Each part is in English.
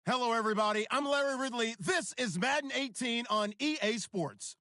Hello, everybody. I'm Larry Ridley. This is Madden 18 on EA Sports.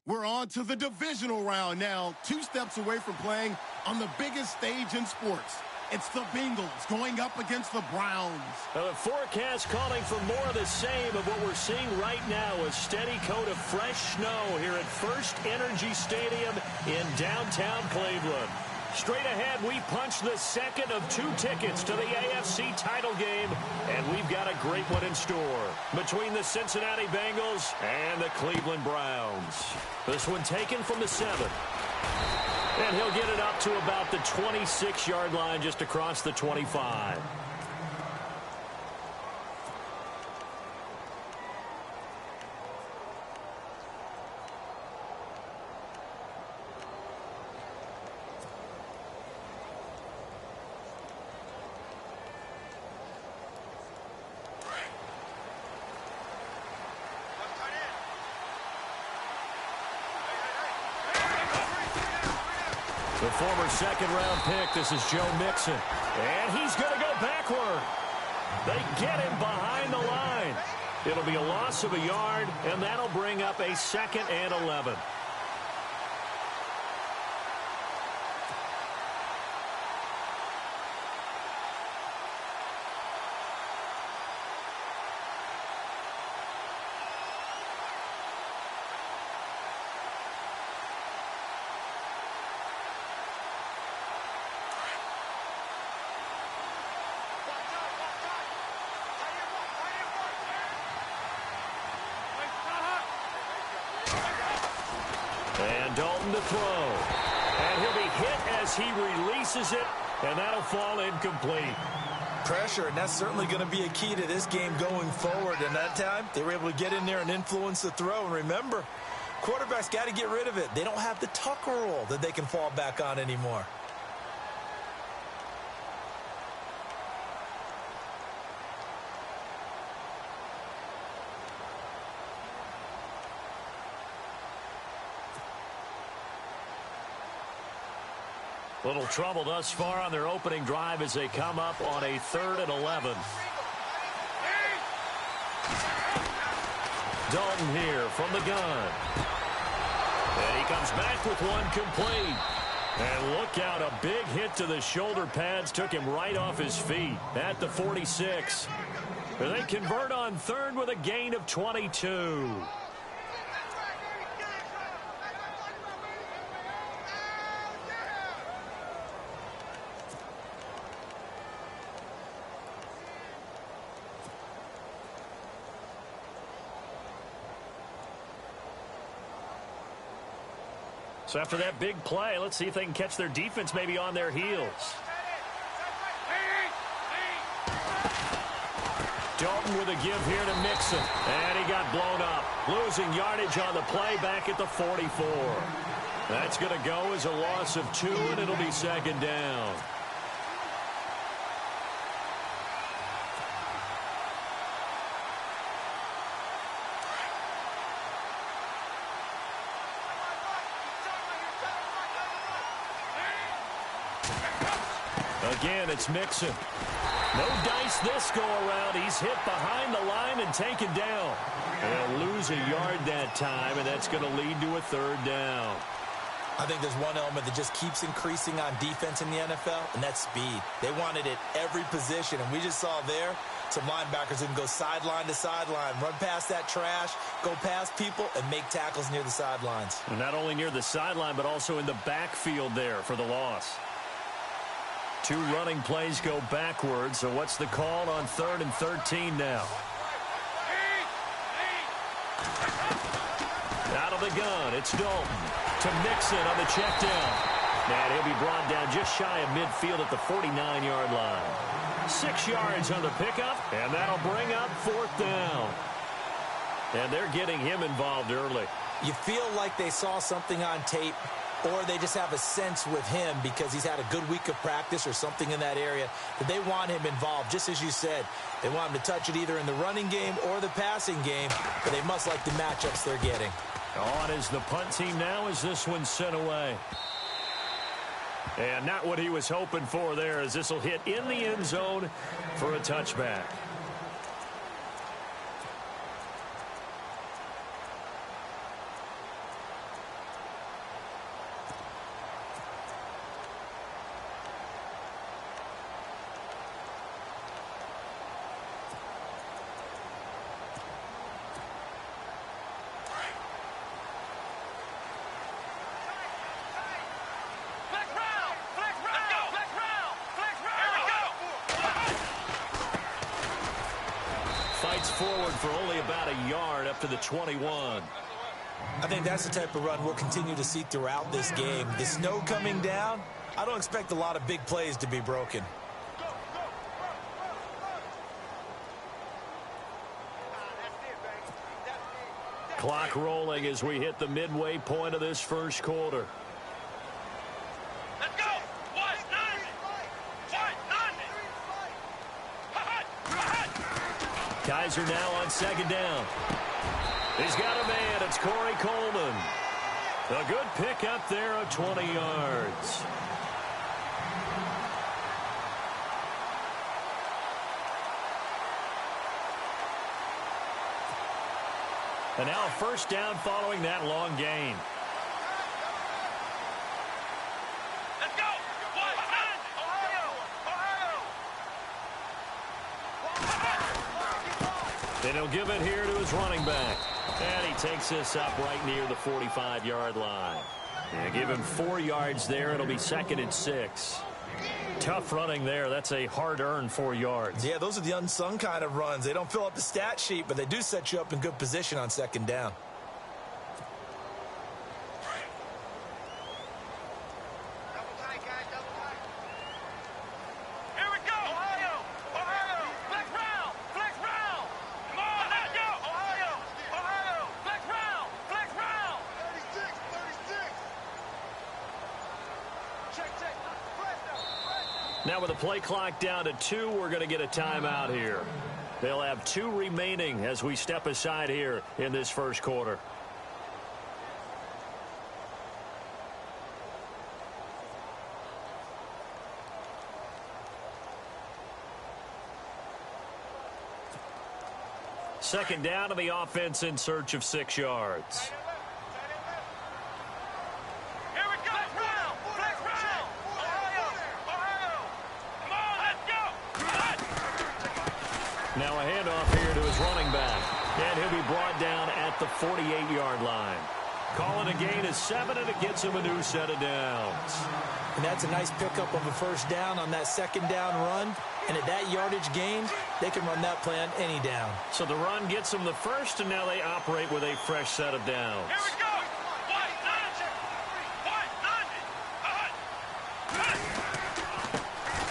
We're on to the divisional round now, 2 steps away from playing on the biggest stage in sports. It's the Bengals going up against the Browns. The forecast calling for more of the same of what we're seeing right now, a steady coat of fresh snow here at First Energy Stadium in downtown Cleveland. Straight ahead, we punch the second of 2 tickets to the AFC title game, and we've got a great one in store between the Cincinnati Bengals and the Cleveland Browns. This one taken from the 7. And he'll get it up to about the 26-yard line just across the 25. The former second-round pick, this is Joe Mixon. And he's going to go backward. They get him behind the line. It'll be a loss of a yard, and that'll bring up a 2nd and 11. And Dalton to throw. And he'll be hit as he releases it, and that'll fall incomplete. Pressure, and that's certainly going to be a key to this game going forward. And that time, they were able to get in there and influence the throw. And remember, quarterbacks got to get rid of it. They don't have the Tucker rule that they can fall back on anymore. Little trouble thus far on their opening drive as they come up on a 3rd and 11. Dalton here from the gun. And he comes back with one complete. And look out, a big hit to the shoulder pads took him right off his feet at the 46. They convert on 3rd with a gain of 22. So after that big play, let's see if they can catch their defense maybe on their heels. Dalton with a give here to Mixon. And he got blown up. Losing yardage on the play back at the 44. That's going to go as a loss of 2, and it'll be 2nd down. Again, it's Mixon. No dice this go-around. He's hit behind the line and taken down. They'll lose a yard that time, and that's going to lead to a 3rd down. I think there's one element that just keeps increasing on defense in the NFL, and that's speed. They want it at every position, and we just saw there some linebackers who can go sideline to sideline, run past that trash, go past people, and make tackles near the sidelines. And not only near the sideline, but also in the backfield there for the loss. 2 running plays go backwards, so what's the call on 3rd and 13 now? Out of the gun, it's Dalton to Mixon on the check down. And he'll be brought down just shy of midfield at the 49-yard line. 6 yards on the pickup, and that'll bring up 4th down. And they're getting him involved early. You feel like they saw something on tape, or they just have a sense with him because he's had a good week of practice or something in that area that they want him involved. Just as you said, they want him to touch it either in the running game or the passing game, but they must like the matchups they're getting. On is the punt team now as this one's sent away. And not what he was hoping for there, as this will hit in the end zone for a touchback. fights forward for only about a yard up to the 21. I think that's the type of run we'll continue to see throughout this game. The snow coming down, I don't expect a lot of big plays to be broken. Clock rolling as we hit the midway point of this first quarter. Let's go! Kaiser now on second down. He's got a man. It's Corey Coleman. A good pickup there of 20 yards. And now a first down following that long gain. Let's go! And he'll give it here to his running back. And he takes this up right near the 45-yard line. And give him 4 yards there. It'll be 2nd and 6. Tough running there. That's a hard-earned 4 yards. Yeah, those are the unsung kind of runs. They don't fill up the stat sheet, but they do set you up in good position on second down. Here we go! Ohio! Flex round! Come on, let's go! Ohio! Flex round! 36! Check. Now with the play clock down to 2, we're going to get a timeout here. They'll have 2 remaining as we step aside here in this first quarter. Second down to the offense in search of 6 yards. Here we go! Flex round! Ohio! Come on, let's go! Now a handoff here to his running back. And he'll be brought down at the 48-yard line. Calling a gain of 7, and it gets him a new set of downs. And that's a nice pickup of a first down on that second down run. And at that yardage gain, they can run that play on any down. So the run gets them the first, and now they operate with a fresh set of downs. Here we go!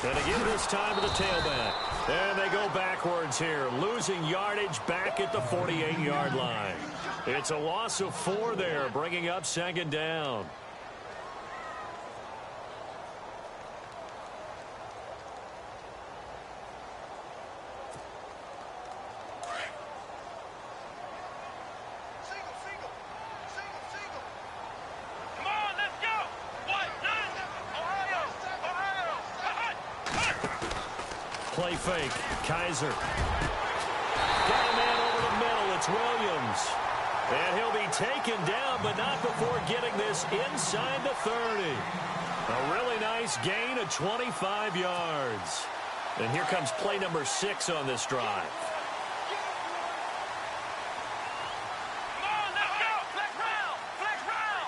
And again this time to the tailback. And they go backwards here, losing yardage back at the 48-yard line. It's a loss of 4 there, bringing up second down. Come on, let's go! Play fake. Kaiser. Got a man over the middle. It's Williams. And he'll be taken down, but not before getting this inside the 30. A really nice gain of 25 yards. And here comes play number 6 on this drive. Come on, let's go! Flex round! Flex round!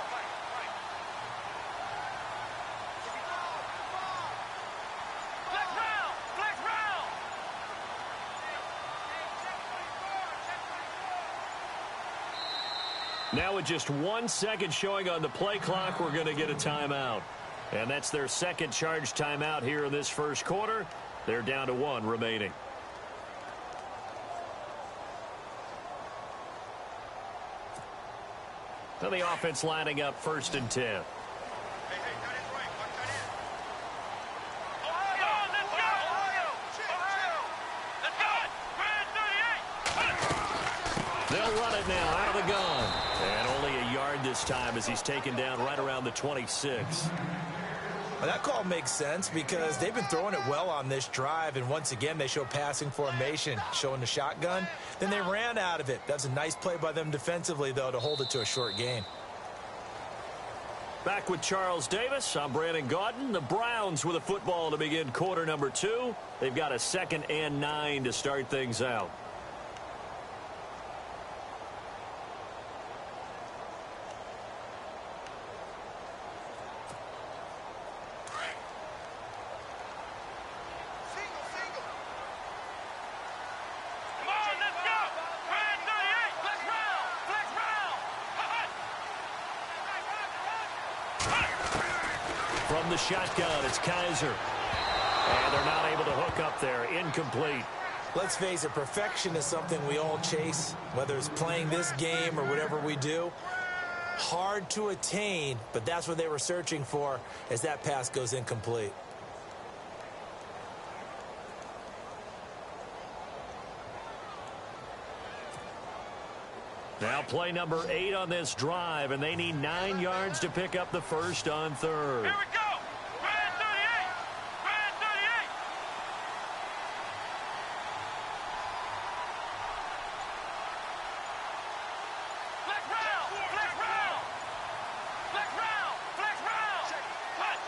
Now with just 1 second showing on the play clock, we're going to get a timeout. And that's their second charge timeout here in this first quarter. They're down to 1 remaining. Now the offense lining up 1st and 10. They'll run it now out of the gun. And only a yard this time as he's taken down right around the 26. Well, that call makes sense because they've been throwing it well on this drive, and once again they show passing formation, showing the shotgun. Then they ran out of it. That's a nice play by them defensively, though, to hold it to a short gain. Back with Charles Davis. I'm Brandon Gaudin. The Browns with a football to begin quarter number 2. They've got a 2nd and 9 to start things out. Come on, let's go! From the shotgun, it's Kaiser. And they're not able to hook up there. Incomplete. Let's face it, perfection is something we all chase, whether it's playing this game or whatever we do. Hard to attain, but that's what they were searching for as that pass goes incomplete. Now play number 8 on this drive, and they need 9 yards to pick up the first on third. Here we go. Brand 38. Brand 38. Flex round. Flex round. Flex round. Flex round. Punch.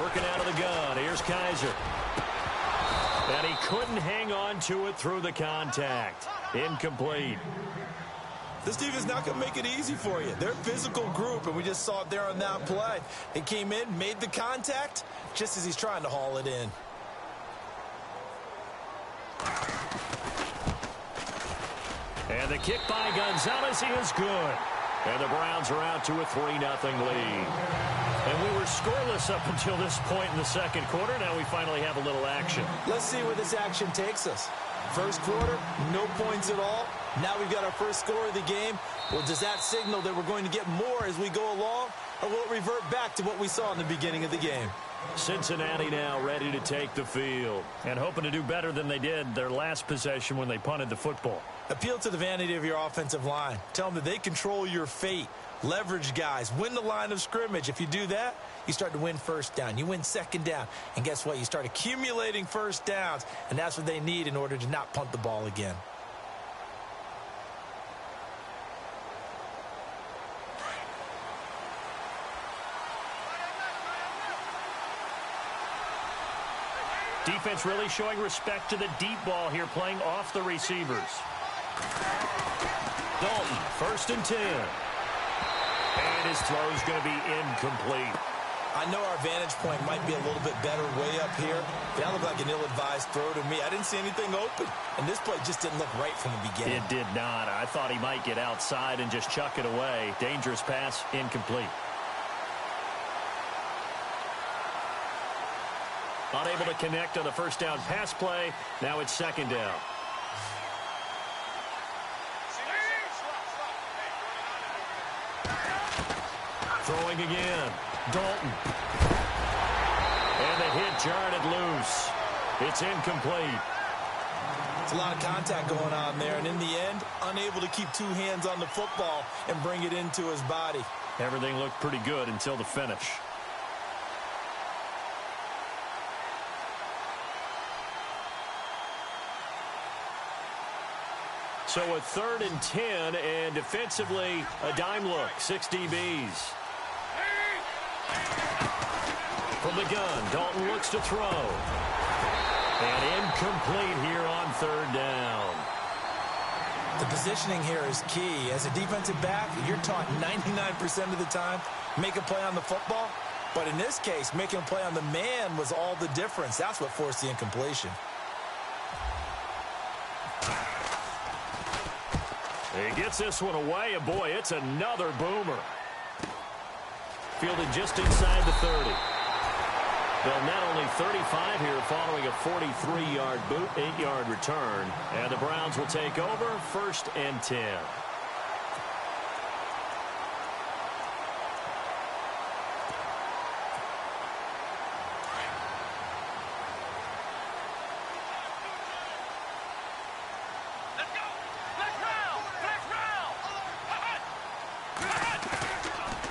Working out of the gun. Here's Kaiser. And he couldn't hang on to it through the contact. Incomplete. This defense is not going to make it easy for you. They're a physical group, and we just saw it there on that play. They came in, made the contact, just as he's trying to haul it in. And the kick by Gonzalez is good. And the Browns are out to a 3-0 lead. And we were scoreless up until this point in the second quarter. Now we finally have a little action. Let's see where this action takes us. First quarter, no points at all. Now we've got our first score of the game. Well, does that signal that we're going to get more as we go along? Or will it revert back to what we saw in the beginning of the game? Cincinnati now ready to take the field and hoping to do better than they did their last possession when they punted the football. Appeal to the vanity of your offensive line. Tell them that they control your fate. Leverage guys. Win the line of scrimmage. If you do that, you start to win first down. You win second down. And guess what? You start accumulating first downs. And that's what they need in order to not punt the ball again. Defense really showing respect to the deep ball here, playing off the receivers. Dalton, 1st and 10. And his throw is going to be incomplete. I know our vantage point might be a little bit better way up here. That looked like an ill-advised throw to me. I didn't see anything open. And this play just didn't look right from the beginning. It did not. I thought he might get outside and just chuck it away. Dangerous pass, incomplete. Unable to connect on the first down pass play. Now it's second down. Throwing again. Dalton. And the hit jarred it loose. It's incomplete. It's a lot of contact going on there. And in the end, unable to keep 2 hands on the football and bring it into his body. Everything looked pretty good until the finish. So a 3rd and 10, and defensively, a dime look. 6 DBs. From the gun, Dalton looks to throw. And incomplete here on 3rd down. The positioning here is key. As a defensive back, you're taught 99% of the time, make a play on the football. But in this case, making a play on the man was all the difference. That's what forced the incompletion. He gets this one away, and boy, it's another boomer. Fielded just inside the 30. They'll net only 35 here following a 43-yard boot, 8-yard return. And the Browns will take over 1st and 10.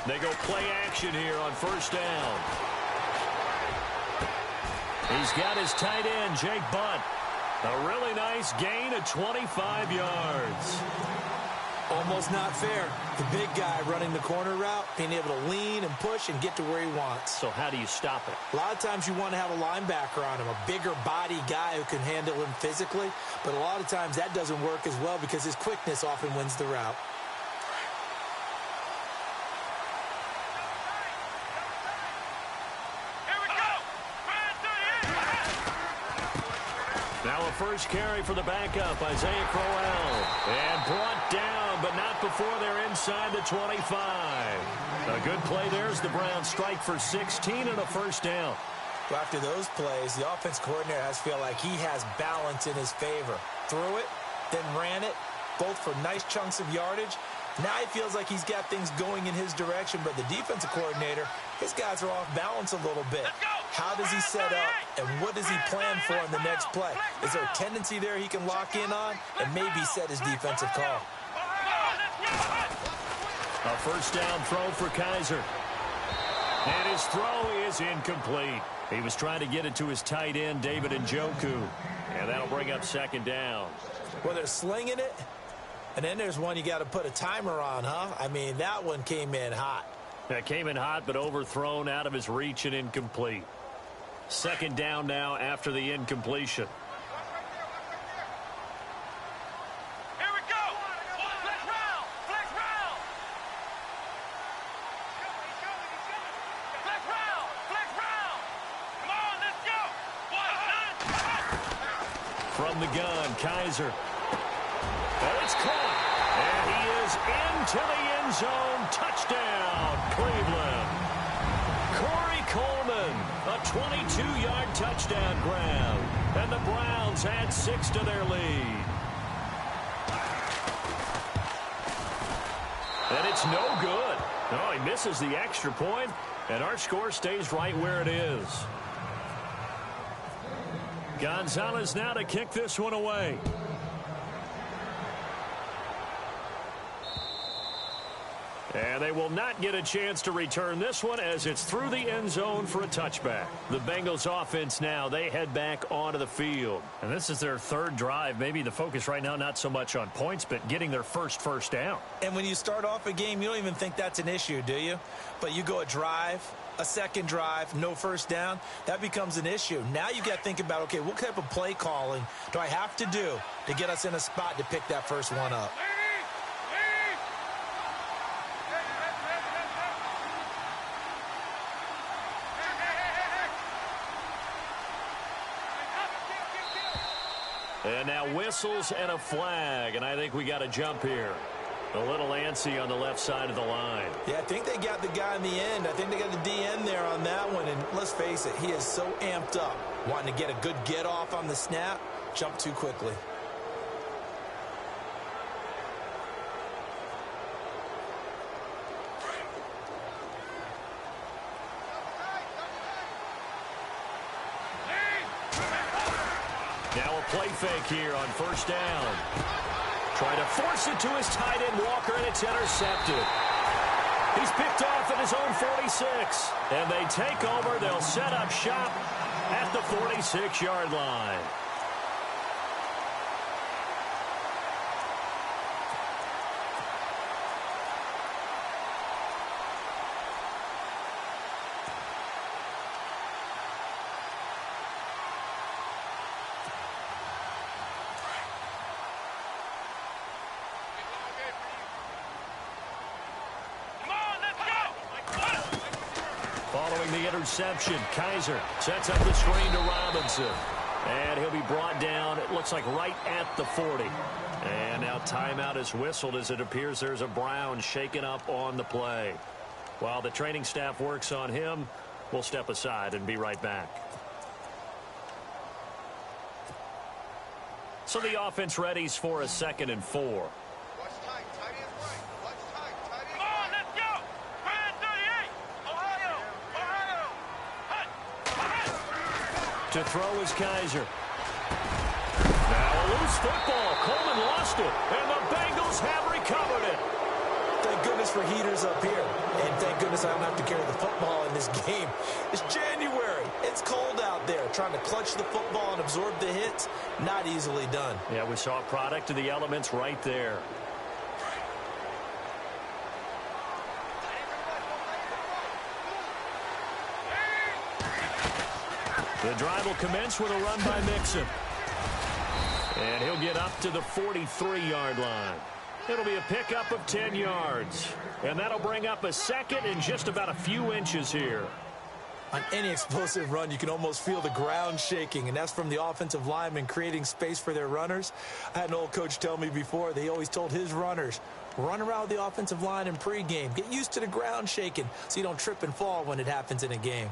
They go play action here on 1st down. He's got his tight end, Jake Butt. A really nice gain of 25 yards. Almost not fair. The big guy running the corner route, being able to lean and push and get to where he wants. So how do you stop it? A lot of times you want to have a linebacker on him, a bigger body guy who can handle him physically. But a lot of times that doesn't work as well because his quickness often wins the route. Now a first carry for the backup, Isaiah Crowell. And brought down, but not before they're inside the 25. A good play there as the Browns strike for 16 and a first down. Well, after those plays, the offense coordinator has to feel like he has balance in his favor. Threw it, then ran it, both for nice chunks of yardage. Now he feels like he's got things going in his direction, but the defensive coordinator, his guys are off balance a little bit. How does he set up, and what does he plan for in the next play? Is there a tendency there he can lock in on and maybe set his defensive call? A first down throw for Kaiser. And his throw is incomplete. He was trying to get it to his tight end, David Njoku. And that'll bring up second down. Well, they're slinging it. And then there's one you got to put a timer on, huh? I mean, that one came in hot. That came in hot, but overthrown, out of his reach and incomplete. Second down now after the incompletion. Here we go. Flex round. Flex round. Flex round. Flex round. Come on, let's go. From the gun, Kaiser. Oh, it's caught. And he is into the end zone. Touchdown, Cleveland. Corey Coleman, a 22-yard touchdown grab. And the Browns add 6 to their lead. And it's no good. No, he misses the extra point, and our score stays right where it is. Gonzalez now to kick this one away. And they will not get a chance to return this one as it's through the end zone for a touchback. The Bengals offense now, they head back onto the field. And this is their third drive. Maybe the focus right now not so much on points, but getting their first down. And when you start off a game, you don't even think that's an issue, do you? But you go a drive, a second drive, no first down, that becomes an issue. Now you got to think about, okay, what type of play calling do I have to do to get us in a spot to pick that first one up? And now whistles and a flag, and I think we got a jump here. A little antsy on the left side of the line. Yeah, I think they got the guy in the end. I think they got the DN there on that one, and let's face it, he is so amped up, wanting to get a good get-off on the snap, jump too quickly. Now a play fake here on first down. Trying to force it to his tight end, Walker, and it's intercepted. He's picked off at his own 46. And they take over. They'll set up shop at the 46-yard line. Following the interception, Kaiser sets up the screen to Robinson. And he'll be brought down, it looks like right at the 40. And now timeout is whistled as it appears there's a Brown shaken up on the play. While the training staff works on him, we'll step aside and be right back. So the offense readies for a 2nd and 4. To throw is Kaiser. Now a loose football. Coleman lost it, and the Bengals have recovered it. Thank goodness for heaters up here. And thank goodness I don't have to carry the football in this game. It's January. It's cold out there. Trying to clutch the football and absorb the hits, not easily done. Yeah, we saw a product of the elements right there. The drive will commence with a run by Mixon. And he'll get up to the 43-yard line. It'll be a pickup of 10 yards. And that'll bring up a second in just about a few inches here. On any explosive run, you can almost feel the ground shaking, and that's from the offensive linemen creating space for their runners. I had an old coach tell me before, they always told his runners, Run around with the offensive line in pregame. Get used to the ground shaking so you don't trip and fall when it happens in a game.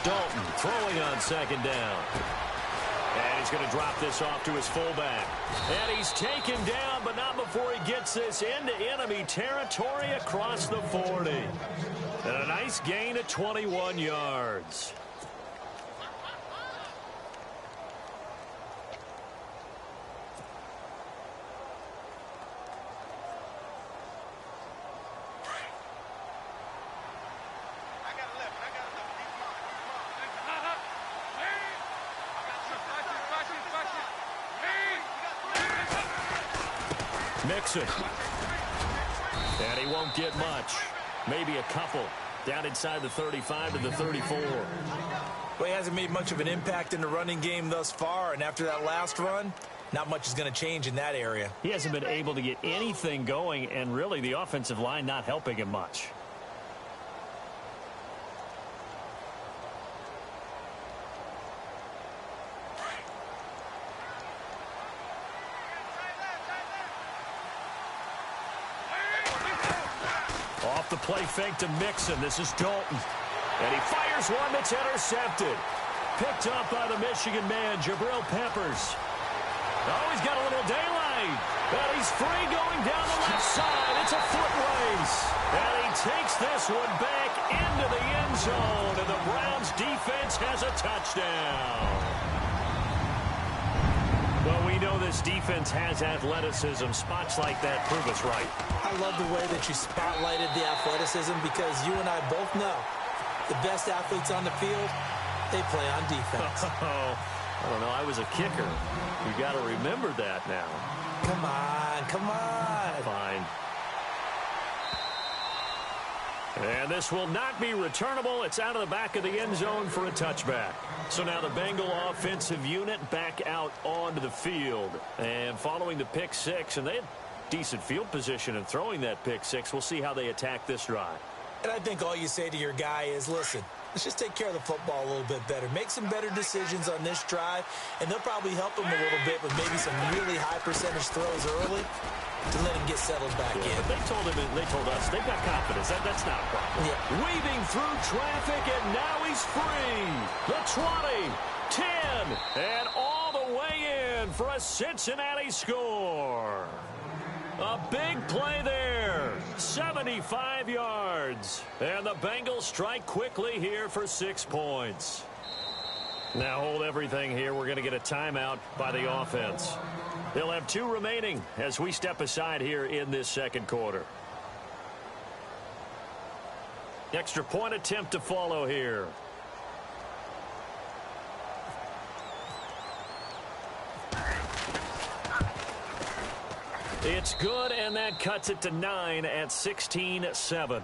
Dalton throwing on second down. And he's going to drop this off to his fullback. And he's taken down, but not before he gets this into enemy territory across the 40. And a nice gain of 21 yards. Mixon. And he won't get much. Maybe a couple. Down inside the 35 to the 34. Well, he hasn't made much of an impact in the running game thus far, and after that last run, not much is going to change in that area. He hasn't been able to get anything going, and really the offensive line not helping him much. Off the play fake to Mixon. This is Dalton. And he fires one that's intercepted. Picked up by the Michigan man, Jabril Peppers. Oh, he's got a little daylight. And he's free going down the left side. It's a foot race. And he takes this one back into the end zone. And the Browns defense has a touchdown. Well, we know this defense has athleticism. Spots like that prove us right. I love the way that you spotlighted the athleticism because you and I both know the best athletes on the field, they play on defense. I don't know. I was a kicker. You got to remember that now. Come on, come on. Fine. And this will not be returnable. It's out of the back of the end zone for a touchback. So now the Bengal offensive unit back out onto the field. And following the pick six, and they had decent field position in throwing that pick six. We'll see how they attack this drive. And I think all you say to your guy is, listen, let's just take care of the football a little bit better. Make some better decisions on this drive, and they'll probably help him a little bit with maybe some really high percentage throws early to let him get settled back in. They told him, and they told us, they've got confidence. That's not a problem. Yeah. Weaving through traffic, and now he's free. The 20, 10, and all the way in for a Cincinnati score. A big play there. 75 yards. And the Bengals strike quickly here for 6 points. Now hold everything here. We're going to get a timeout by the offense. They'll have 2 remaining as we step aside here in this second quarter. Extra point attempt to follow here. It's good, and that cuts it to 9 at 16-7.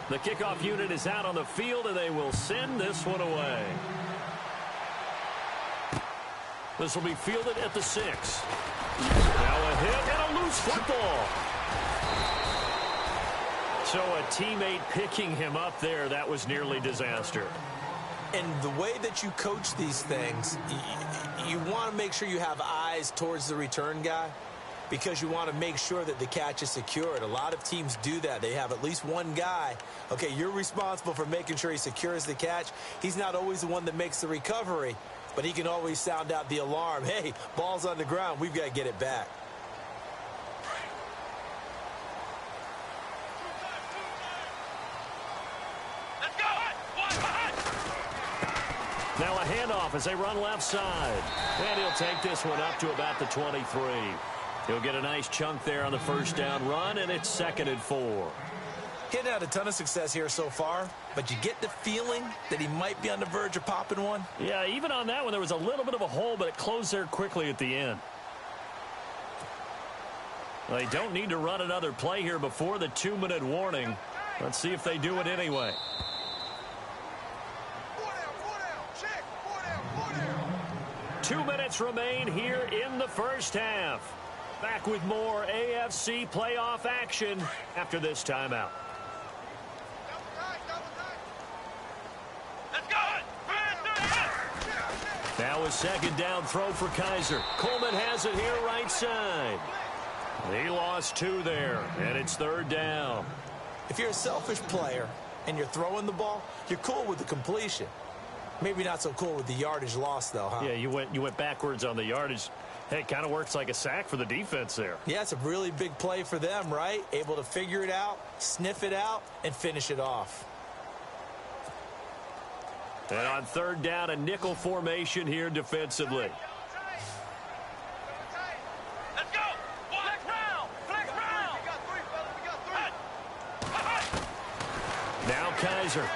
The kickoff unit is out on the field, and they will send this one away. This will be fielded at the 6. Now a hit and a loose football. So a teammate picking him up there, that was nearly disaster. And the way that you coach these things, you want to make sure you have eyes towards the return guy because you want to make sure that the catch is secured. A lot of teams do that. They have at least one guy. Okay, you're responsible for making sure he secures the catch. He's not always the one that makes the recovery, but he can always sound out the alarm. Hey, ball's on the ground. We've got to get it back. Now a handoff as they run left side. And he'll take this one up to about the 23. He'll get a nice chunk there on the first down run, and it's 2nd and 4. He hadn't had a ton of success here so far, but you get the feeling that he might be on the verge of popping one. Yeah, even on that one, there was a little bit of a hole, but it closed there quickly at the end. They don't need to run another play here before the 2-minute warning. Let's see if they do it anyway. 2 minutes remain here in the first half. Back with more AFC playoff action after this timeout. Now a second down throw for Kaiser. Coleman has it here right side. He lost 2 there, and it's 3rd down. If you're a selfish player and you're throwing the ball, you're cool with the completion. Maybe not so cool with the yardage loss, though, huh? Yeah, you went backwards on the yardage. Hey, it kind of works like a sack for the defense there. Yeah, it's a really big play for them, right? Able to figure it out, sniff it out, and finish it off. And on 3rd down, a nickel formation here defensively. Let's go! Flex round! Flex round! We got 3, fellas. We got 3. Now Kaiser.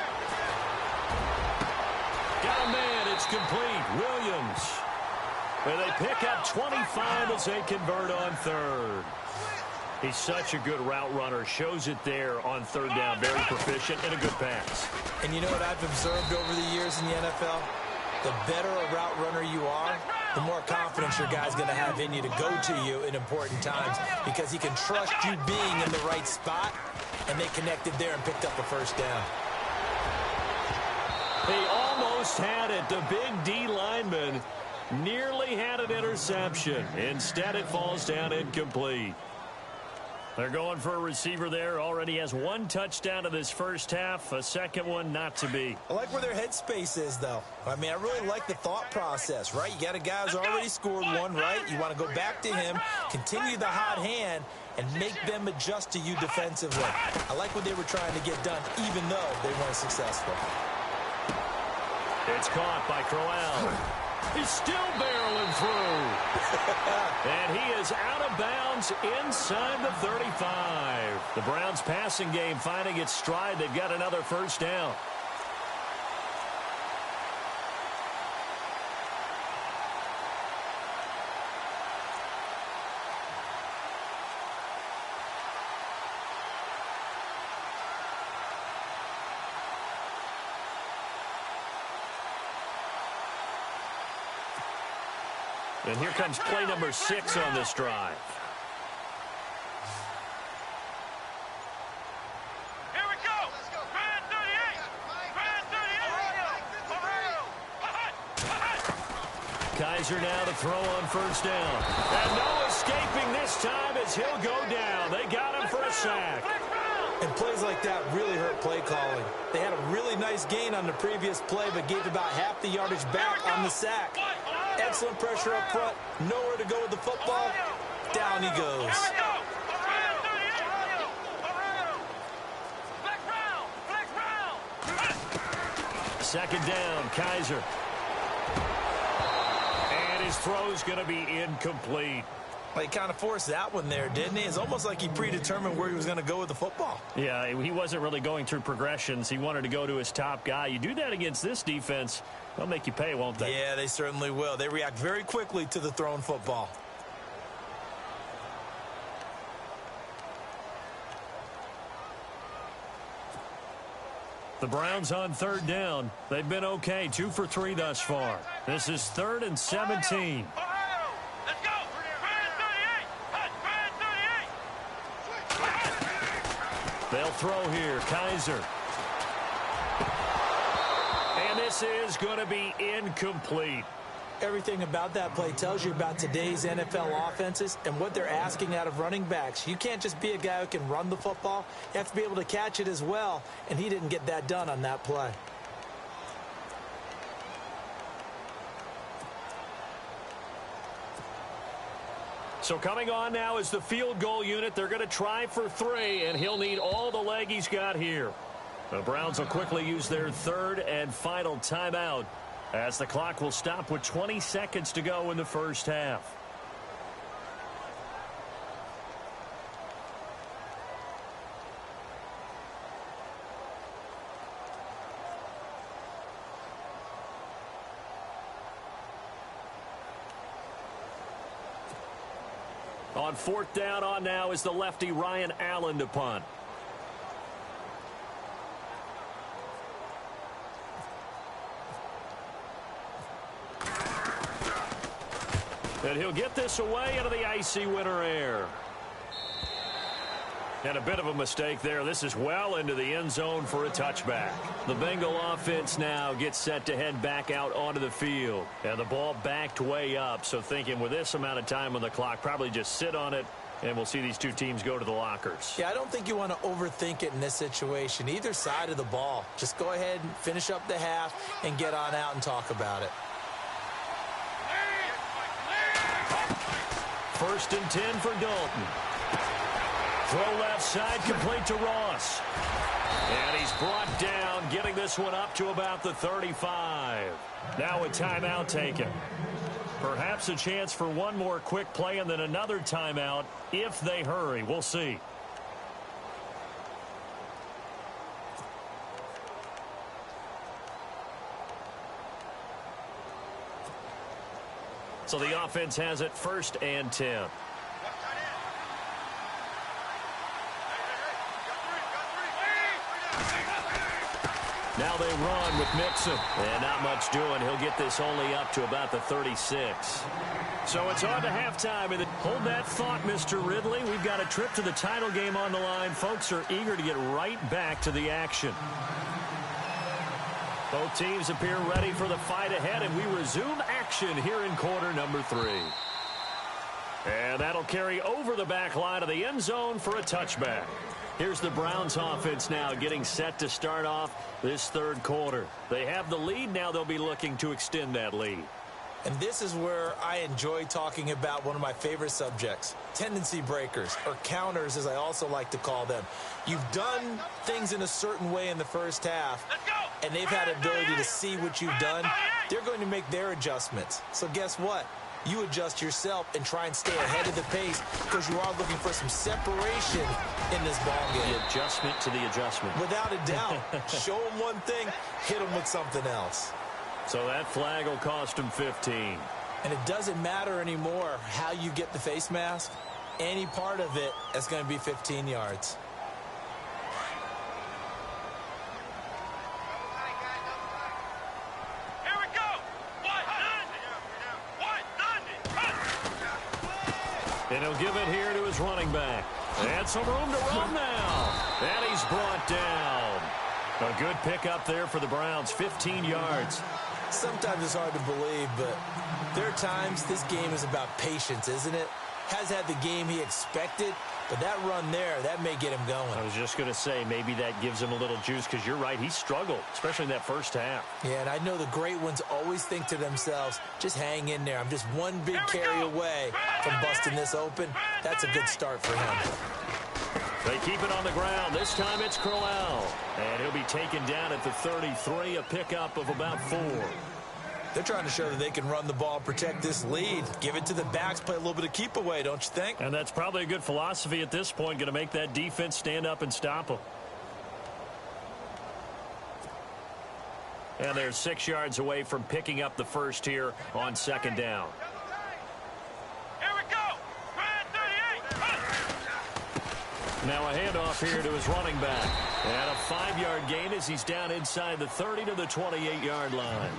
Got a man. It's complete. Williams. And they pick up 25 as they convert on 3rd. He's such a good route runner. Shows it there on 3rd down. Very proficient and a good pass. And you know what I've observed over the years in the NFL? The better a route runner you are, the more confidence your guy's going to have in you to go to you in important times because he can trust you being in the right spot, and they connected there and picked up a 1st down. He almost had it. The big D lineman nearly had an interception. Instead, it falls down incomplete. They're going for a receiver there. Already has 1 touchdown in this first half. A second one not to be. I like where their headspace is, though. I mean, I really like the thought process, right? You got a guy who's already scored 1, right? You want to go back to him, continue the hot hand, and make them adjust to you defensively. I like what they were trying to get done, even though they weren't successful. It's caught by Crowell. He's still barreling through. And he is out of bounds inside the 35. The Browns passing game finding its stride. They've got another 1st down. And here comes play number 6 on this drive. Here we go! Grand 38! Grand 38! Kaiser now to throw on 1st down. And no escaping this time as he'll go down. They got him for a sack. And plays like that really hurt play calling. They had a really nice gain on the previous play, but gave about half the yardage back on the sack. Excellent pressure up front. Nowhere to go with the football. Down he goes. Second down, Kaiser. And his throw's going to be incomplete. Well, he kind of forced that one there, didn't he? It's almost like he predetermined where he was going to go with the football. Yeah, he wasn't really going through progressions. He wanted to go to his top guy. You do that against this defense, they'll make you pay, won't they? Yeah, they certainly will. They react very quickly to the thrown football. The Browns on 3rd down. They've been okay, 2 for 3 thus far. This is 3rd and 17. Let's go! Grand 38! They'll throw here. Kaiser. And this is going to be incomplete. Everything about that play tells you about today's NFL offenses and what they're asking out of running backs. You can't just be a guy who can run the football. You have to be able to catch it as well, and he didn't get that done on that play. So coming on now is the field goal unit. They're going to try for 3, and he'll need all the leg he's got here. The Browns will quickly use their 3rd and final timeout as the clock will stop with 20 seconds to go in the first half. On fourth down on now is the lefty Ryan Allen to punt. And he'll get this away into the icy winter air. And a bit of a mistake there. This is well into the end zone for a touchback. The Bengal offense now gets set to head back out onto the field. And the ball backed way up. So thinking with this amount of time on the clock, probably just sit on it, and we'll see these two teams go to the lockers. Yeah, I don't think you want to overthink it in this situation. Either side of the ball. Just go ahead and finish up the half and get on out and talk about it. 1st and 10 for Dalton. Throw left side, complete to Ross. And he's brought down, getting this one up to about the 35. Now a timeout taken. Perhaps a chance for one more quick play and then another timeout if they hurry. We'll see. So the offense has it 1st and 10. Now they run with Mixon. And not much doing. He'll get this only up to about the 36. So it's on to halftime. And hold that thought, Mr. Ridley. We've got a trip to the title game on the line. Folks are eager to get right back to the action. Both teams appear ready for the fight ahead, and we resume action here in quarter number 3. And that'll carry over the back line of the end zone for a touchback. Here's the Browns offense now getting set to start off this third quarter. They have the lead. Now they'll be looking to extend that lead. And this is where I enjoy talking about one of my favorite subjects, tendency breakers, or counters as I also like to call them. You've done things in a certain way in the first half, and they've had ability to see what you've done. They're going to make their adjustments. So guess what? You adjust yourself and try and stay ahead of the pace because you are looking for some separation in this ball game. The adjustment to the adjustment. Without a doubt. Show them one thing, hit them with something else. So that flag will cost him 15. And it doesn't matter anymore how you get the face mask. Any part of it is going to be 15 yards. And he'll give it here to his running back. And some room to run now. And he's brought down. A good pickup there for the Browns, 15 yards. Sometimes it's hard to believe, but there are times this game is about patience, isn't it? Has had the game he expected, but that run there, that may get him going. I was just going to say, maybe that gives him a little juice because you're right, he struggled, especially in that first half. Yeah, and I know the great ones always think to themselves, just hang in there. I'm just one big carry away from busting this open. That's a good start for him. They keep it on the ground. This time it's Crowell. And he'll be taken down at the 33, a pickup of about 4. They're trying to show that they can run the ball, protect this lead. Give it to the backs, play a little bit of keep away, don't you think? And that's probably a good philosophy at this point, going to make that defense stand up and stop them. And they're 6 yards away from picking up the first here on 2nd down. Here we go. Now a handoff here to his running back. And a 5-yard gain as he's down inside the 30 to the 28-yard line.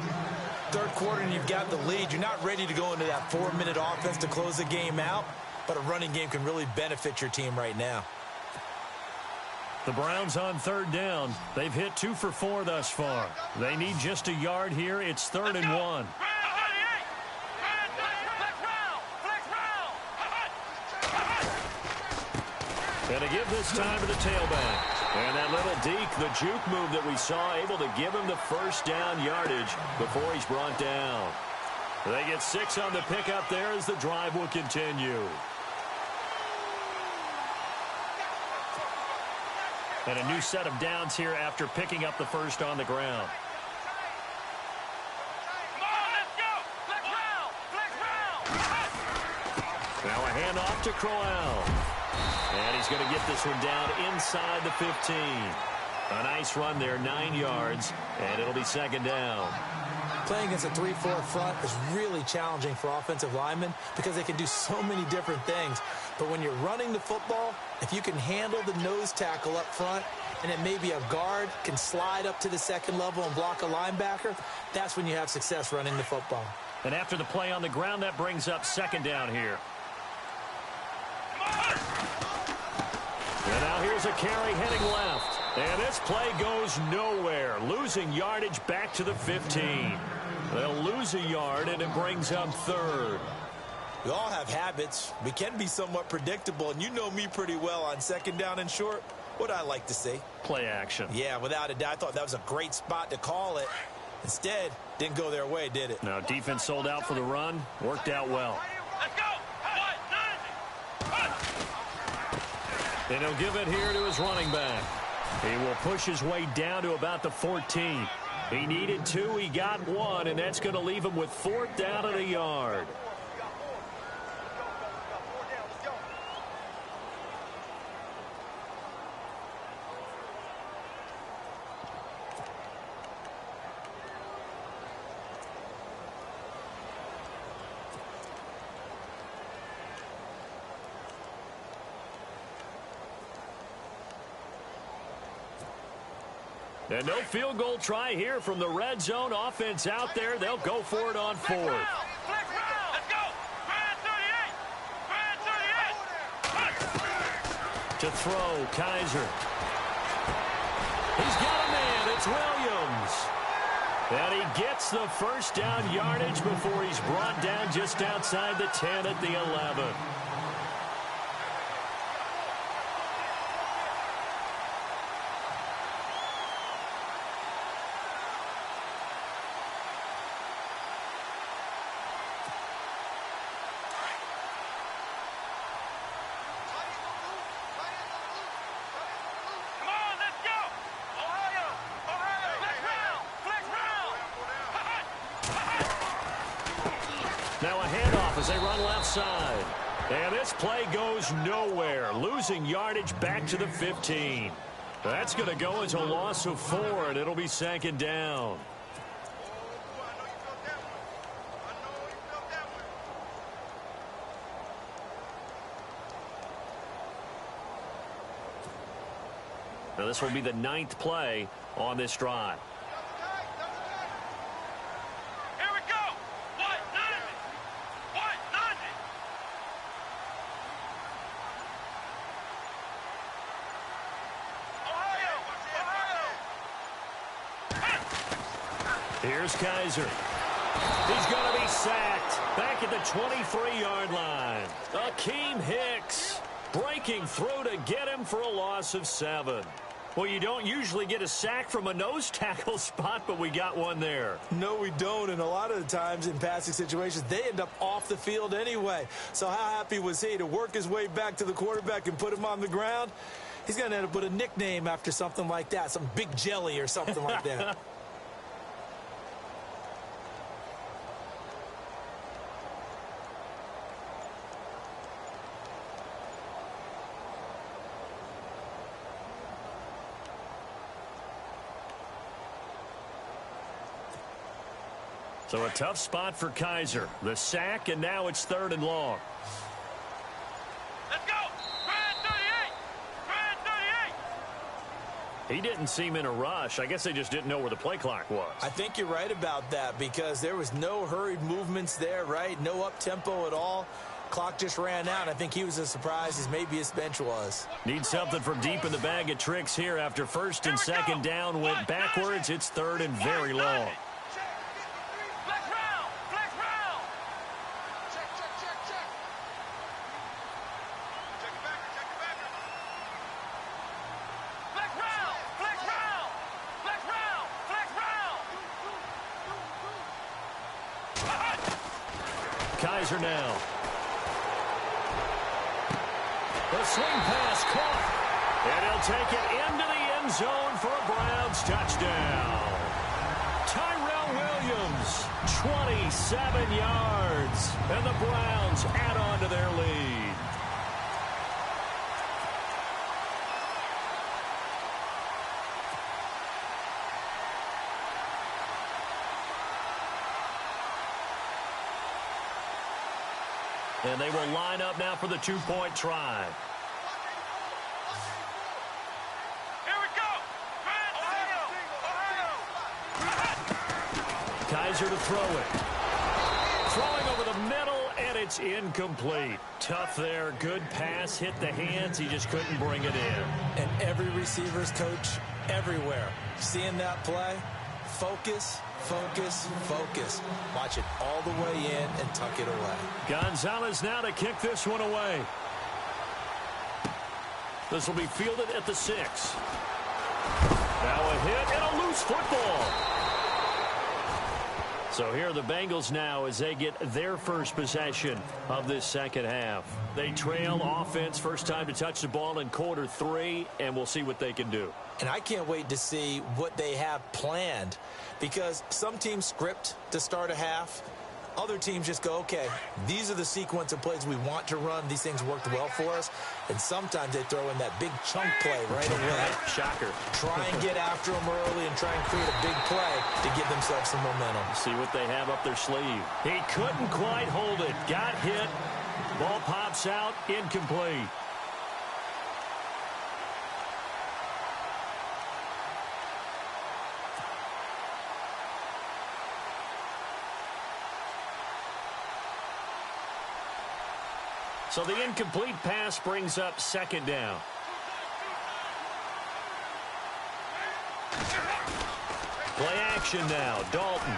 Third quarter and you've got the lead. You're not ready to go into that 4-minute offense to close the game out, but a running game can really benefit your team right now. The Browns on 3rd down. They've hit 2 for 4 thus far. They need just a yard here. It's 3rd and 1. And to give this time to the tailback. And that little deke, the juke move that we saw, able to give him the first down yardage before he's brought down. They get 6 on the pickup there as the drive will continue. And a new set of downs here after picking up the first on the ground. Now a handoff to Crowell. And he's going to get this one down inside the 15. A nice run there, 9 yards, and it'll be 2nd down. Playing against a 3-4 front is really challenging for offensive linemen because they can do so many different things. But when you're running the football, if you can handle the nose tackle up front, and then maybe a guard can slide up to the second level and block a linebacker, that's when you have success running the football. And after the play on the ground, that brings up second down here. And now here's a carry heading left. And this play goes nowhere, losing yardage back to the 15. They'll lose a yard, and it brings up third. We all have habits. We can be somewhat predictable, and you know me pretty well on second down and short. What I like to say? Play action. Yeah, without a doubt. I thought that was a great spot to call it. Instead, didn't go their way, did it? Now, defense sold out for the run. Worked out well. Let's go. And he'll give it here to his running back. He will push his way down to about the 14. He needed 2. He got 1, and that's going to leave him with 4th down and a yard. And no field goal try here from the red zone. Offense out there. They'll go for it on 4th. Let's go. Grand 38. To throw, Kaiser. He's got a man. It's Williams. And he gets the first down yardage before he's brought down just outside the 10 at the 11. Now a handoff as they run left side. And this play goes nowhere, losing yardage back to the 15. That's going to go as a loss of 4, and it'll be 2nd down. Now this will be the 9th play on this drive. Here's Kaiser. He's going to be sacked back at the 23-yard line. Akeem Hicks breaking through to get him for a loss of 7. Well, you don't usually get a sack from a nose tackle spot, but we got one there. No, we don't, and a lot of the times in passing situations, they end up off the field anyway. So how happy was he to work his way back to the quarterback and put him on the ground? He's going to end up with a nickname after something like that, some Big Jelly or something like that. So a tough spot for Kaiser. The sack, and now it's 3rd and long. Let's go. Grand 38. Grand 38. He didn't seem in a rush. I guess they just didn't know where the play clock was. I think you're right about that because there was no hurried movements there, right? No up-tempo at all. Clock just ran out. I think he was as surprised as maybe his bench was. Need something from deep in the bag of tricks here after 1st and 2nd down went backwards. It's 3rd and very long. Kaiser now. The swing pass caught. And he'll take it into the end zone for a Browns touchdown. Tyrell Williams, 27 yards. And the Browns add on to their lead. And they will line up now for the two-point try. Here we go. Ohio. Kaiser to throw it. Throwing over the middle, and it's incomplete. Tough there. Good pass. Hit the hands. He just couldn't bring it in. And every receiver's coach everywhere. Seeing that play, focus, focus, focus. Watch it all the way in and tuck it away. Gonzalez now to kick this one away. This will be fielded at the 6. Now a hit and a loose football. So here are the Bengals now as they get their first possession of this second half. They trail offense, first time to touch the ball in quarter 3, and we'll see what they can do. And I can't wait to see what they have planned, because some teams script to start a half. Other teams just go, okay, these are the sequence of plays we want to run. These things worked well for us. And sometimes they throw in that big chunk play right away. Shocker. Try and get after them early and try and create a big play to give themselves some momentum. See what they have up their sleeve. He couldn't quite hold it. Got hit. Ball pops out. Incomplete. So the incomplete pass brings up second down. Play action now. Dalton.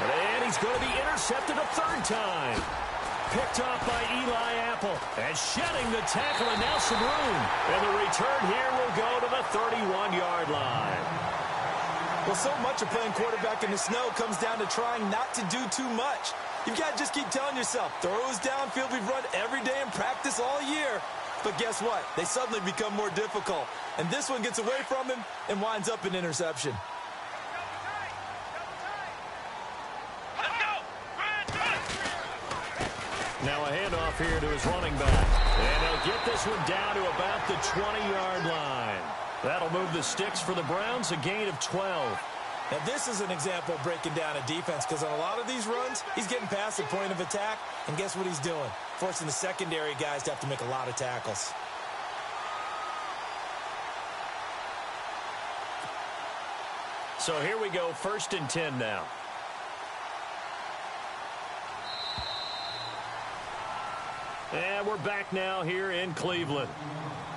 And he's going to be intercepted a third time. Picked off by Eli Apple. And shedding the tackle, and now some room. And the return here will go to the 31-yard line. Well, so much of playing quarterback in the snow comes down to trying not to do too much. You've got to just keep telling yourself, throws downfield we've run every day in practice all year. But guess what? They suddenly become more difficult. And this one gets away from him and winds up an interception. Now a handoff here to his running back. And he'll get this one down to about the 20-yard line. That'll move the sticks for the Browns, a gain of 12. Now, this is an example of breaking down a defense, because on a lot of these runs, he's getting past the point of attack, and guess what he's doing? Forcing the secondary guys to have to make a lot of tackles. So here we go, 1st and 10 now. And we're back now here in Cleveland.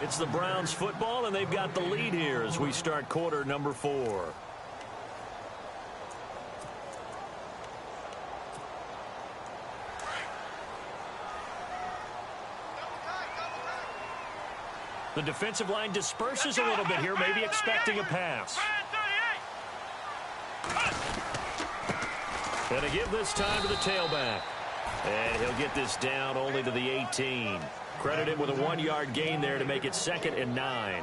It's the Browns football, and they've got the lead here as we start quarter number 4. The defensive line disperses a little bit here, maybe expecting a pass. And to give this time to the tailback. And he'll get this down only to the 18. Credit him with a 1-yard gain there to make it 2nd and 9.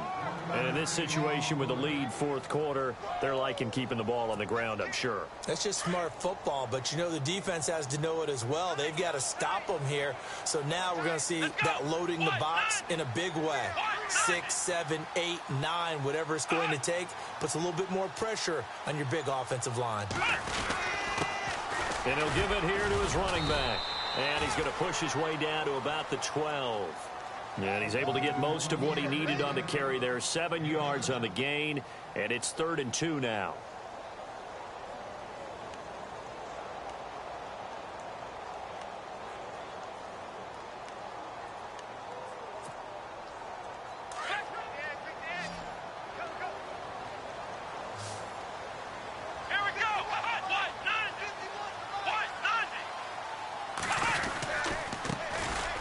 And in this situation with the lead 4th quarter, they're liking keeping the ball on the ground, I'm sure. That's just smart football, but you know the defense has to know it as well. They've got to stop them here. So now we're going to see that loading the box in a big way. 6, 7, 8, 9, whatever it's going to take, puts a little bit more pressure on your big offensive line. And he'll give it here to his running back. And he's going to push his way down to about the 12. And he's able to get most of what he needed on the carry there. 7 yards on the gain, and it's 3rd and 2 now.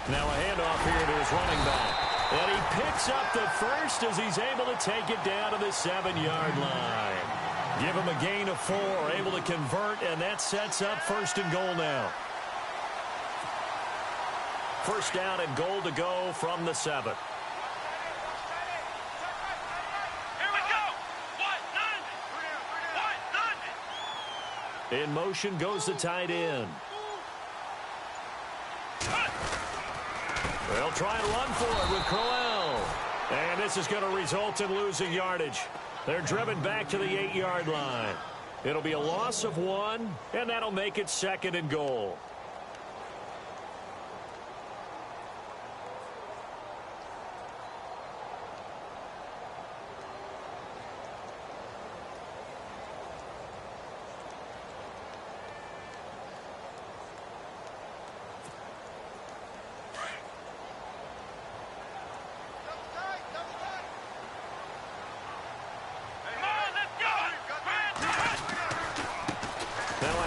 Now a handoff here to his running back. And he picks up the first as he's able to take it down to the 7-yard line. Give him a gain of 4, able to convert, and that sets up 1st and goal now. 1st down and goal to go from the 7. In motion goes the tight end. They'll try and run for it with Crowell. And this is going to result in losing yardage. They're driven back to the 8-yard line. It'll be a loss of 1, and that'll make it 2nd and goal.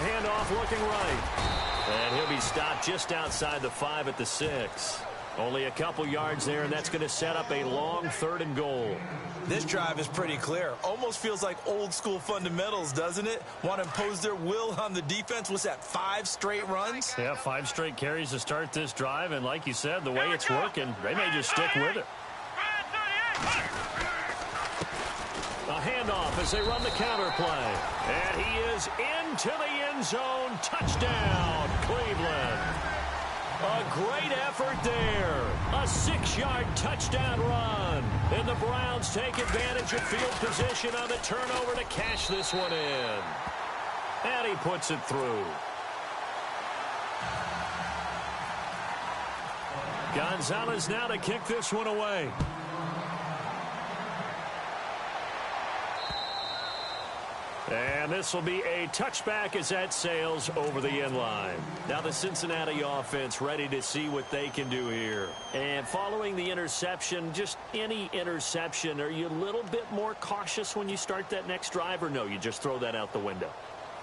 handoff looking right. And he'll be stopped just outside the 5 at the 6. Only a couple yards there, and that's going to set up a long 3rd and goal. This drive is pretty clear. Almost feels like old school fundamentals, doesn't it? Want to impose their will on the defense. What's that, 5 straight runs? Yeah, 5 straight carries to start this drive, and like you said, the way it's working, they may just stick with it. A handoff as they run the counter play. And he is into the end zone. Touchdown, Cleveland. A great effort there. A 6-yard touchdown run. And the Browns take advantage of field position on the turnover to cash this one in. And he puts it through. Gonzalez now to kick this one away. And this will be a touchback as that sails over the end line. Now the Cincinnati offense ready to see what they can do here. And following the interception, just any interception, are you a little bit more cautious when you start that next drive, or no, you just throw that out the window?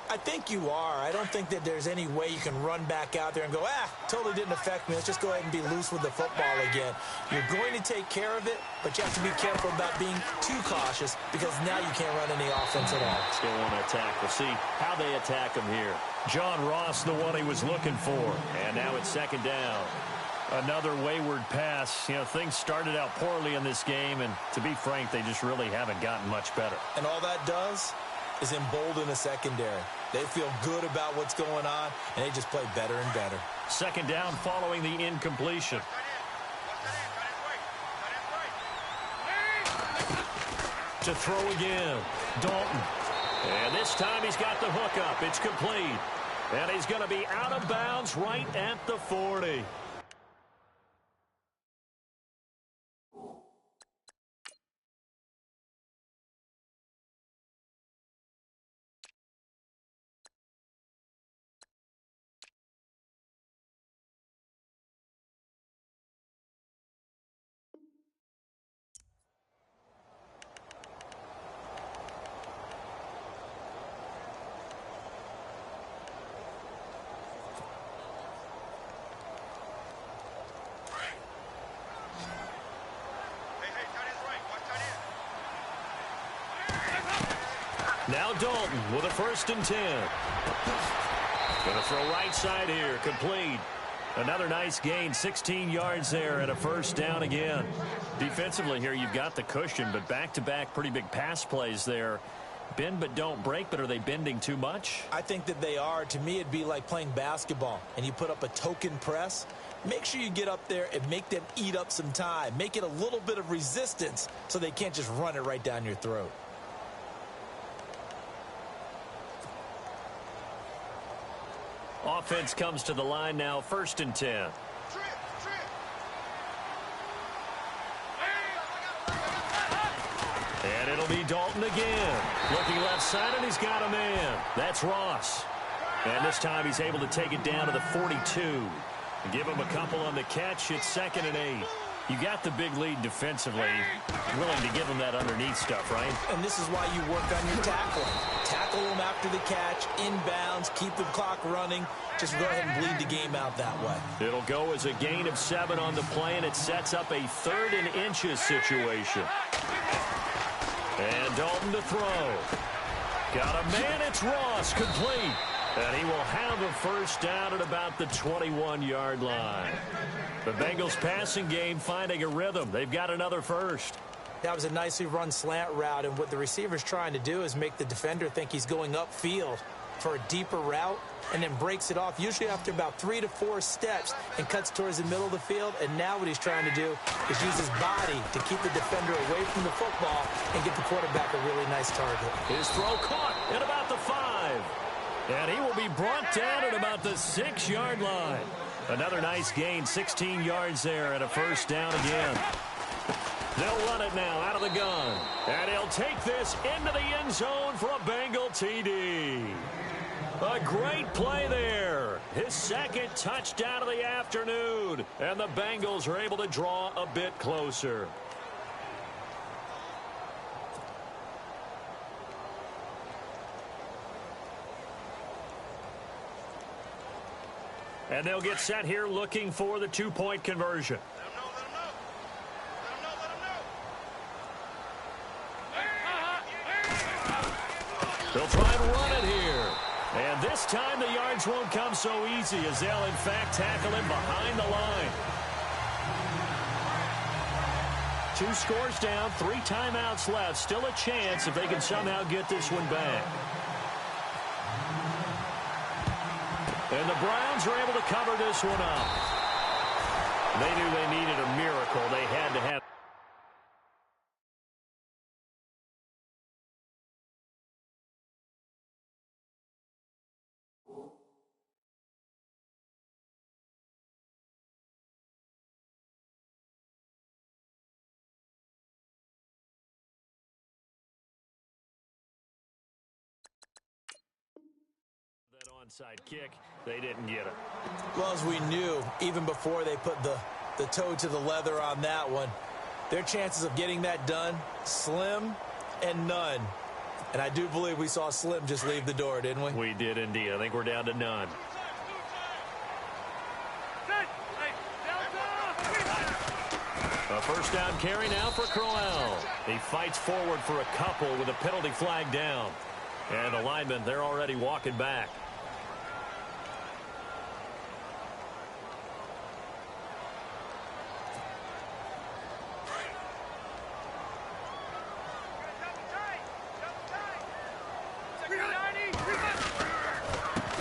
I think you are. I don't think that there's any way you can run back out there and go, totally didn't affect me. Let's just go ahead and be loose with the football again. You're going to take care of it, but you have to be careful about being too cautious because now you can't run any offense at all. Still want to attack. We'll see how they attack him here. John Ross, the one he was looking for. And now it's 2nd down. Another wayward pass. You know, things started out poorly in this game, and to be frank, they just really haven't gotten much better. And all that does is embolden the secondary. They feel good about what's going on, and they just play better and better. 2nd down following the incompletion. To throw again, Dalton. And this time he's got the hook up. It's complete. And he's going to be out of bounds right at the 40. Now Dalton with a 1st and 10. Going to throw right side here. Complete. Another nice gain. 16 yards there and a 1st down again. Defensively here, you've got the cushion, but back-to-back pretty big pass plays there. Bend but don't break, but are they bending too much? I think that they are. To me, it'd be like playing basketball, and you put up a token press. Make sure you get up there and make them eat up some time. Make it a little bit of resistance so they can't just run it right down your throat. Offense comes to the line now, 1st and 10. And it'll be Dalton again. Looking left side, and he's got a man. That's Ross. And this time he's able to take it down to the 42. And give him a couple on the catch. It's 2nd and 8. You got the big lead defensively. Willing to give him that underneath stuff, right? And this is why you work on your tackling. Tackle them after the catch, inbounds, keep the clock running. Just go ahead and bleed the game out that way. It'll go as a gain of 7 on the play, and it sets up a 3rd and inches situation. And Dalton to throw. Got a man, it's Ross, complete. And he will have a 1st down at about the 21-yard line. The Bengals passing game finding a rhythm. They've got another 1st. That was a nicely run slant route, and what the receiver's trying to do is make the defender think he's going upfield for a deeper route, and then breaks it off, usually after about 3 to 4 steps, and cuts towards the middle of the field. And now what he's trying to do is use his body to keep the defender away from the football and get the quarterback a really nice target. His throw caught at about the 5. And he will be brought down at about the 6-yard line. Another nice gain, 16 yards there, and a 1st down again. They'll run it now out of the gun. And he'll take this into the end zone for a Bengal TD. A great play there. His 2nd touchdown of the afternoon. And the Bengals are able to draw a bit closer. And they'll get set here looking for the two-point conversion. They'll try and run it here. And this time the yards won't come so easy as they'll, in fact, tackle him behind the line. 2 scores down, 3 timeouts left. Still a chance if they can somehow get this one back. And the Browns are able to cover this one up. They knew they needed a miracle. They had to have. Onside kick, they didn't get it. Well, as we knew, even before they put the toe to the leather on that one, their chances of getting that done, slim and none. And I do believe we saw Slim just leave the door, didn't we? We did indeed. I think we're down to none. A first down carry now for Crowell. He fights forward for a couple with a penalty flag down. And the linemen, they're already walking back.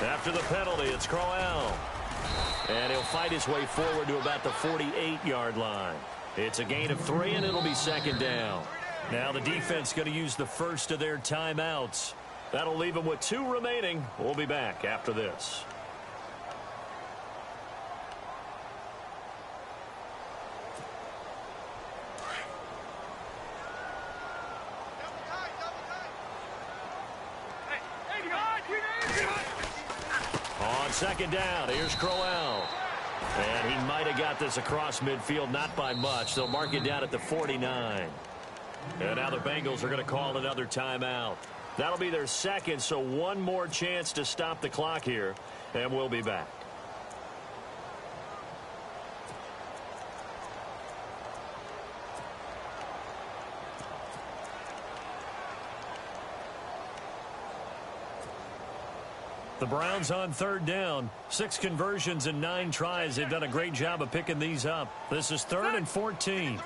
After the penalty, it's Crowell. And he'll fight his way forward to about the 48-yard line. It's a gain of 3, and it'll be second down. Now the defense going to use the first of their timeouts. That'll leave them with 2 remaining. We'll be back after this. On second down, here's Crowell. And he might have got this across midfield, not by much. They'll mark it down at the 49. And now the Bengals are going to call another timeout. That'll be their second, so one more chance to stop the clock here, and we'll be back. The Browns on third down. 6 conversions and 9 tries. They've done a great job of picking these up. This is 3rd and 14.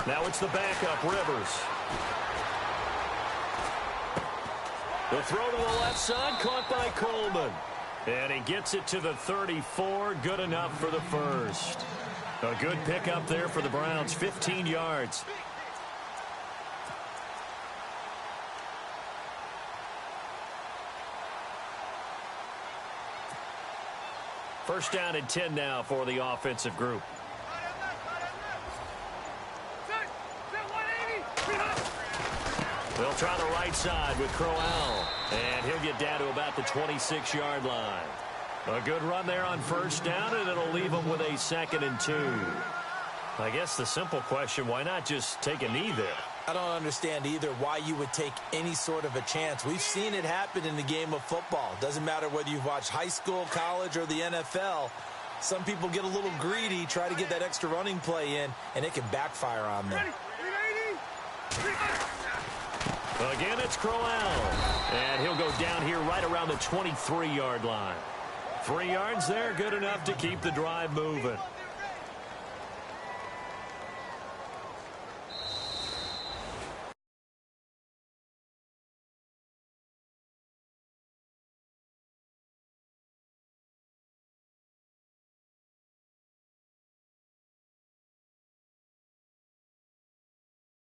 Now it's the backup, Rivers. The throw to the left side, caught by Coleman. And he gets it to the 34, good enough for the first. A good pickup there for the Browns, 15 yards. First down and 10 now for the offensive group. They'll try the right side with Crowell. And he'll get down to about the 26-yard line. A good run there on first down, and it'll leave him with a 2nd and 2. I guess the simple question, why not just take a knee there? I don't understand either why you would take any sort of a chance. We've seen it happen in the game of football. Doesn't matter whether you've watched high school, college, or the NFL. Some people get a little greedy, try to get that extra running play in, and it can backfire on them. Again, it's Crowell. And he'll go down here right around the 23-yard line. 3 yards there, good enough to keep the drive moving.